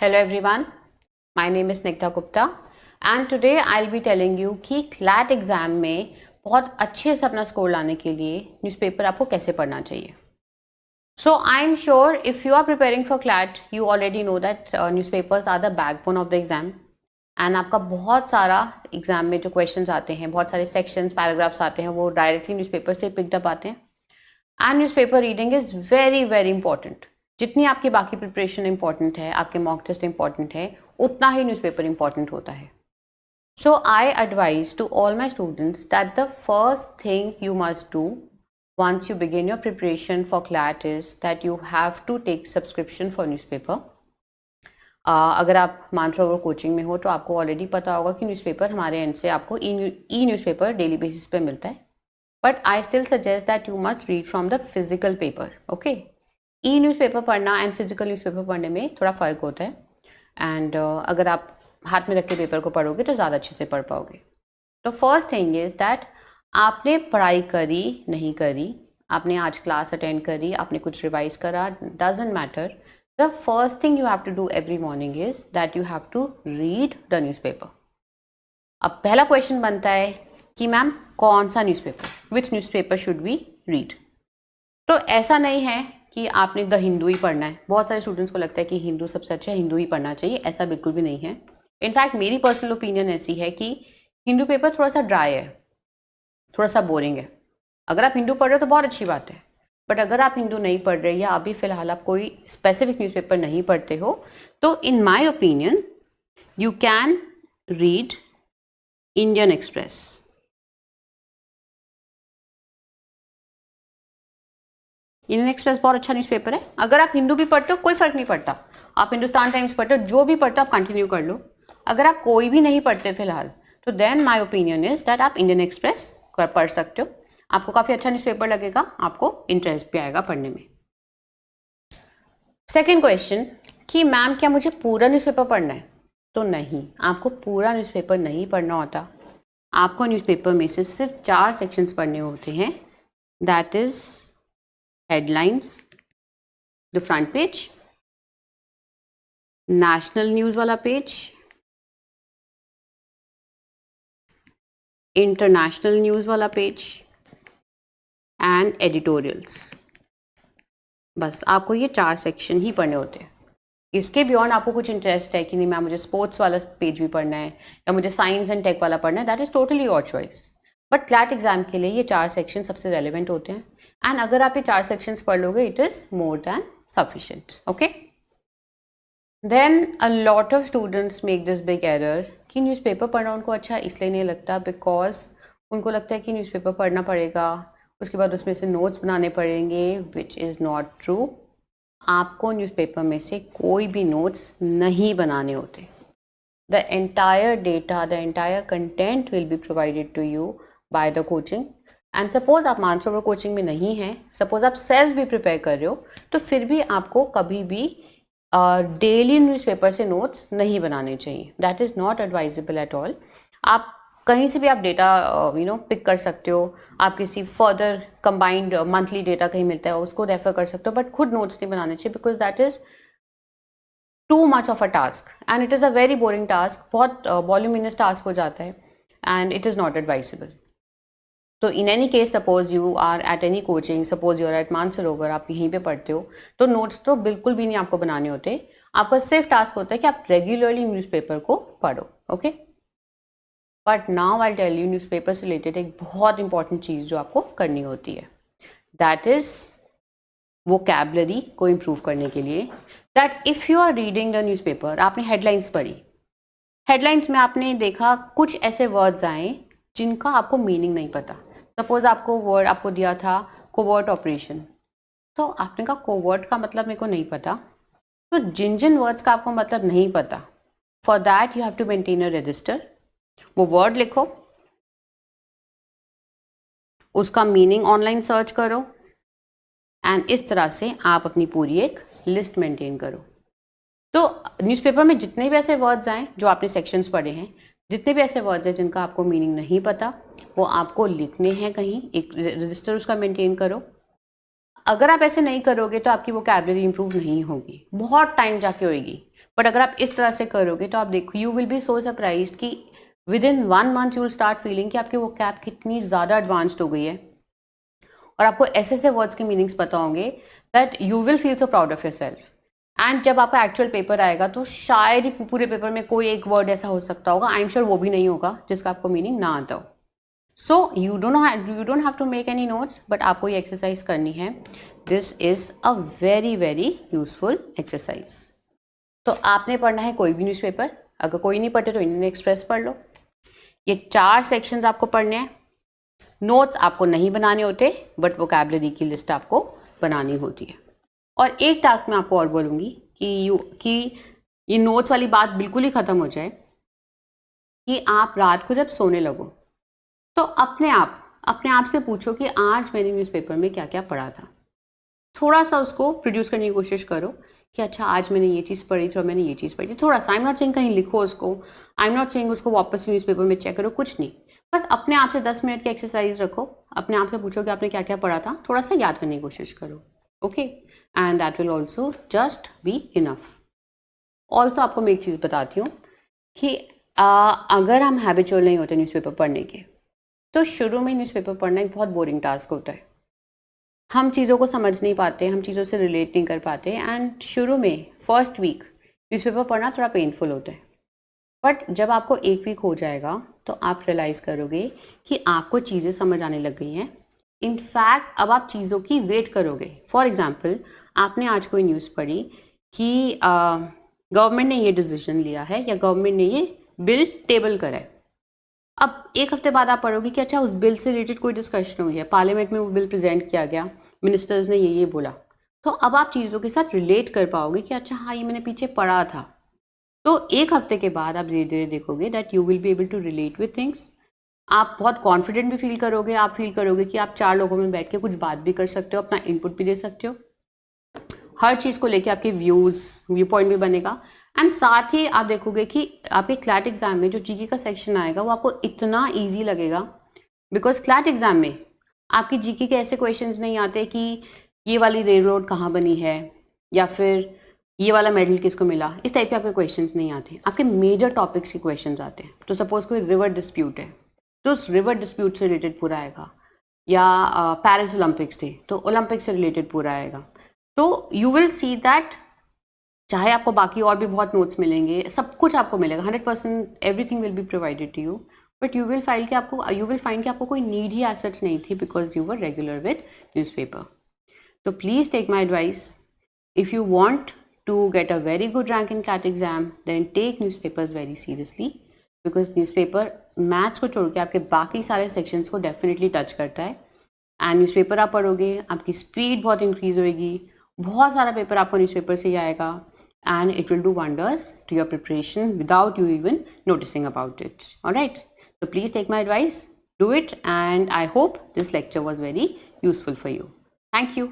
Hello everyone, my name is Nikta Gupta and today I'll be telling you कि CLAT exam में बहुत अच्छे से अपना स्कोर लाने के लिए न्यूज़पेपर आपको कैसे पढ़ना चाहिए. So I'm sure if you are preparing for CLAT, you already know that newspapers are the backbone of the exam. And आपका बहुत सारा एग्जाम में जो क्वेश्चंस आते हैं, बहुत सारे सेक्शंस पैराग्राफ्स आते हैं, वो डायरेक्टली न्यूज़पेपर से पिकड अप आते हैं. And newspaper reading is very very important. जितनी आपकी बाकी प्रिपरेशन इंपॉर्टेंट है, आपके मॉक टेस्ट इंपॉर्टेंट है, उतना ही न्यूज़पेपर इंपॉर्टेंट होता है. So I advise to all my students that the first thing you must do once you begin your preparation for CLAT is that you have to take subscription for newspaper. अगर आप Mansarovar coaching में हो तो आपको already पता होगा कि newspaper हमारे एंड से आपको ई न्यूज़पेपर डेली बेसिस पे मिलता है. But I still suggest that you must read from the physical paper. Okay, E newspaper पढ़ना एंड फिजिकल न्यूज़पेपर पढ़ने में थोड़ा फ़र्क होता है. एंड अगर आप हाथ में रख के पेपर को पढ़ोगे तो ज़्यादा अच्छे से पढ़ पाओगे. तो फर्स्ट थिंग इज़ दैट आपने पढ़ाई करी नहीं करी, आपने आज क्लास अटेंड करी, आपने कुछ रिवाइज करा, doesn't matter. The first thing you have to do every morning is that you have to read the newspaper. अब पहला क्वेश्चन बनता है कि मैम कौन सा newspaper, which newspaper should we read. तो ऐसा नहीं है कि आपने द हिंदू ही पढ़ना है. बहुत सारे स्टूडेंट्स को लगता है कि हिंदू सबसे अच्छा है, हिंदू ही पढ़ना चाहिए. ऐसा बिल्कुल भी नहीं है. इनफैक्ट मेरी पर्सनल ओपिनियन ऐसी है कि हिंदू पेपर थोड़ा सा ड्राई है, थोड़ा सा बोरिंग है. अगर आप हिंदू पढ़ रहे हो तो बहुत अच्छी बात है, बट अगर आप हिंदू नहीं पढ़ रहे या अभी फ़िलहाल आप कोई स्पेसिफिक न्यूज़पेपर नहीं पढ़ते हो तो in my opinion you can read Indian express. Indian express बहुत अच्छा न्यूज़पेपर है. अगर आप हिंदू भी पढ़ते हो कोई फ़र्क नहीं पड़ता, आप हिंदुस्तान टाइम्स पढ़ते हो, जो भी पढ़ते हो आप कंटिन्यू कर लो. अगर आप कोई भी नहीं पढ़ते फ़िलहाल तो then my opinion is that आप इंडियन एक्सप्रेस पढ़ सकते हो. आपको काफ़ी अच्छा न्यूज़पेपर लगेगा, आपको इंटरेस्ट भी आएगा पढ़ने में. सेकेंड क्वेश्चन कि मैम क्या मुझे पूरा न्यूज़पेपर पढ़ना है? तो नहीं, आपको पूरा न्यूज़पेपर नहीं पढ़ना होता. आपको न्यूज़पेपर में से सिर्फ 4 सेक्शंस पढ़ने होते हैं. That is headlines, the front page, national news वाला पेज, इंटरनेशनल न्यूज़ वाला पेज एंड एडिटोरियल्स. बस आपको ये 4 सेक्शन ही पढ़ने होते हैं. इसके बियॉन्ड आपको कुछ इंटरेस्ट है कि नहीं मैम मुझे स्पोर्ट्स वाला पेज भी पढ़ना है या मुझे साइंस एंड टेक वाला पढ़ना है, that is totally your choice. But CLAT exam के लिए ये 4 सेक्शन सबसे रेलिवेंट होते हैं. एंड अगर आप ये 4 सेक्शंस पढ़ लोगे it is more than sufficient. Okay, then a lot of students make this big error कि न्यूज़पेपर पढ़ना उनको अच्छा इसलिए नहीं लगता बिकॉज उनको लगता है कि न्यूज़पेपर पढ़ना पड़ेगा, उसके बाद उसमें से नोट्स बनाने पड़ेंगे, विच इज़ नॉट ट्रू. आपको न्यूज़पेपर में से कोई भी नोट्स नहीं बनाने होते. The entire data, the entire content will be provided to you by the coaching. And suppose आप मानसरोवर कोचिंग में नहीं हैं, सपोज आप सेल्फ भी प्रिपेयर कर रहे हो, तो फिर भी आपको कभी भी डेली न्यूज़पेपर से नोट्स नहीं बनाने चाहिए. That is not advisable at all. आप कहीं से भी आप डेटा पिक कर सकते हो. आप किसी फर्दर कंबाइंड मंथली डेटा कहीं मिलता है उसको रेफर कर सकते हो, बट खुद नोट्स नहीं बनाने चाहिए because that is too much of a task and it is a very boring task. बहुत वॉल्यूमिनस टास्क हो जाता है and it is not advisable. तो in any case suppose you are at any coaching, suppose you are at Mansarovar, आप यहीं पे पढ़ते हो, तो नोट्स तो बिल्कुल भी नहीं आपको बनाने होते. आपका सिर्फ टास्क होता है कि आप रेगुलरली न्यूज़पेपर को पढ़ो. Okay, but now I tell you newspaper से रिलेटेड एक बहुत इंपॉर्टेंट चीज़ जो आपको करनी होती है, दैट इज़ वोकैबुलरी को इम्प्रूव करने के लिए. That if you are reading the newspaper, आपने हेडलाइंस पढ़ी, हेडलाइंस में आपने देखा कुछ ऐसे वर्ड्स आए जिनका आपको मीनिंग नहीं पता. सपोज आपको वर्ड आपको दिया था कोवर्ट ऑपरेशन, तो आपने कहा कोवर्ट का मतलब मेरे को नहीं पता. तो जिन जिन वर्ड्स का आपको मतलब नहीं पता, for that you have to maintain a register. वो वर्ड लिखो, उसका मीनिंग ऑनलाइन सर्च करो एंड इस तरह से आप अपनी पूरी एक लिस्ट मेंटेन करो. तो न्यूज़पेपर में जितने भी ऐसे वर्ड्स आए जो आपने सेक्शंस पढ़े हैं, जितने भी ऐसे वर्ड्स हैं जिनका आपको मीनिंग नहीं पता, वो आपको लिखने हैं कहीं, एक रजिस्टर उसका मेंटेन करो. अगर आप ऐसे नहीं करोगे तो आपकी वोकैबुलरी इंप्रूव नहीं होगी, बहुत टाइम जाके होगी. बट अगर आप इस तरह से करोगे तो आप देखो you will be so surprised कि within 1 month you will start feeling कि आपकी वो कैप कितनी ज़्यादा एडवांस्ड हो गई है और आपको ऐसे ऐसे वर्ड्स के मीनिंग्स पता होंगे that you will feel so proud of your self. And जब आपका एक्चुअल पेपर आएगा तो शायद ही पूरे पेपर में कोई एक वर्ड ऐसा हो सकता होगा, आई एम श्योर वो भी नहीं होगा जिसका आपको मीनिंग ना आता हो। So you don't have to make any notes, but आपको ये एक्सरसाइज करनी है। This is a very very useful exercise. तो आपने पढ़ना है कोई भी न्यूज़पेपर, अगर कोई नहीं पढ़े तो इंडियन एक्सप्रेस पढ़ लो। ये 4 सेक्शंस आपको पढ़ने हैं। नोट्स आपको नहीं बनाने होते, बट वोकैबुलरी की लिस्ट आपको बनानी होती है। और एक टास्क मैं आपको और बोलूँगी कि ये नोट्स वाली बात बिल्कुल ही ख़त्म हो जाए कि आप रात को जब सोने लगो तो अपने आप से पूछो कि आज मैंने न्यूज़पेपर में क्या क्या पढ़ा था। थोड़ा सा उसको प्रोड्यूस करने की कोशिश करो कि अच्छा आज मैंने ये चीज़ पढ़ी थी और मैंने ये चीज़ पढ़ी थी। थोड़ा सा, आई एम नॉट सेइंग कहीं लिखो उसको, आई एम नॉट सेइंग उसको वापस न्यूज़पेपर में चेक करो, कुछ नहीं। बस अपने आप से 10 मिनट की एक्सरसाइज रखो, अपने आप से पूछो कि आपने क्या क्या पढ़ा था, थोड़ा सा याद करने की कोशिश करो। Okay, and that will also just be enough. Also आपको मैं एक चीज़ बताती हूँ कि अगर हम हैबिचुअल नहीं होते न्यूज़पेपर पढ़ने के तो शुरू में न्यूज़पेपर पढ़ना एक बहुत बोरिंग टास्क होता है। हम चीज़ों को समझ नहीं पाते, हम चीज़ों से रिलेट नहीं कर पाते, एंड शुरू में फर्स्ट वीक न्यूज़पेपर पढ़ना थोड़ा पेनफुल होता है। बट जब आपको 1 वीक हो जाएगा तो आप रियलाइज़ करोगे कि आपको चीज़ें समझ आने लग गई हैं। इनफैक्ट अब आप चीज़ों की वेट करोगे। फॉर एग्ज़ाम्पल, आपने आज कोई न्यूज़ पढ़ी कि गवर्नमेंट ने ये डिसीजन लिया है या गवर्नमेंट ने ये बिल टेबल करा है। अब 1 हफ्ते बाद आप पढ़ोगे कि अच्छा उस बिल से रिलेटेड कोई डिस्कशन हुई है, पार्लियामेंट में वो बिल प्रेजेंट किया गया, मिनिस्टर्स ने ये बोला। तो अब आप चीज़ों के साथ रिलेट कर पाओगे कि अच्छा हाँ ये मैंने पीछे पढ़ा था। तो 1 हफ्ते के बाद आप धीरे धीरे देखोगे that you will be able to relate with things. आप बहुत कॉन्फिडेंट भी फील करोगे, आप फील करोगे कि आप 4 लोगों में बैठ के कुछ बात भी कर सकते हो, अपना इनपुट भी दे सकते हो, हर चीज़ को लेके आपके व्यू पॉइंट भी बनेगा। एंड साथ ही आप देखोगे कि आपके क्लैट एग्जाम में जो जीके का सेक्शन आएगा वो आपको इतना ईजी लगेगा, बिकॉज क्लैट एग्जाम में आपकी जीके के ऐसे क्वेश्चंस नहीं आते कि ये वाली रेल रोड कहाँ बनी है या फिर ये वाला मेडल किसको मिला, इस टाइप के आपके क्वेश्चंस नहीं आते। आपके मेजर टॉपिक्स के क्वेश्चंस आते हैं। तो सपोज कोई रिवर डिस्प्यूट है तो उस रिवर डिस्प्यूट से रिलेटेड पूरा आएगा, या पेरिस ओलंपिक्स थे तो ओलंपिक्स से रिलेटेड पूरा आएगा। तो यू विल सी दैट चाहे आपको बाकी और भी बहुत नोट्स मिलेंगे, सब कुछ आपको मिलेगा, 100% everything will be provided to you, but you will find कि आपको कोई नीड ही एज सच नहीं थी because you were regular with newspaper. तो please take my advice, if you want to get a very good rank in CLAT exam then take newspapers very seriously, because newspaper maths को छोड़ के आपके बाकी सारे sections को definitely touch करता है। एंड न्यूज़पेपर आप पढ़ोगे, आपकी स्पीड बहुत इंक्रीज होएगी, बहुत सारा पेपर आपको न्यूज़पेपर से ही आएगा, and it will do wonders to your preparation without you even noticing about it. All right, so please take my advice, do it, and I hope this lecture was very useful for you. Thank you.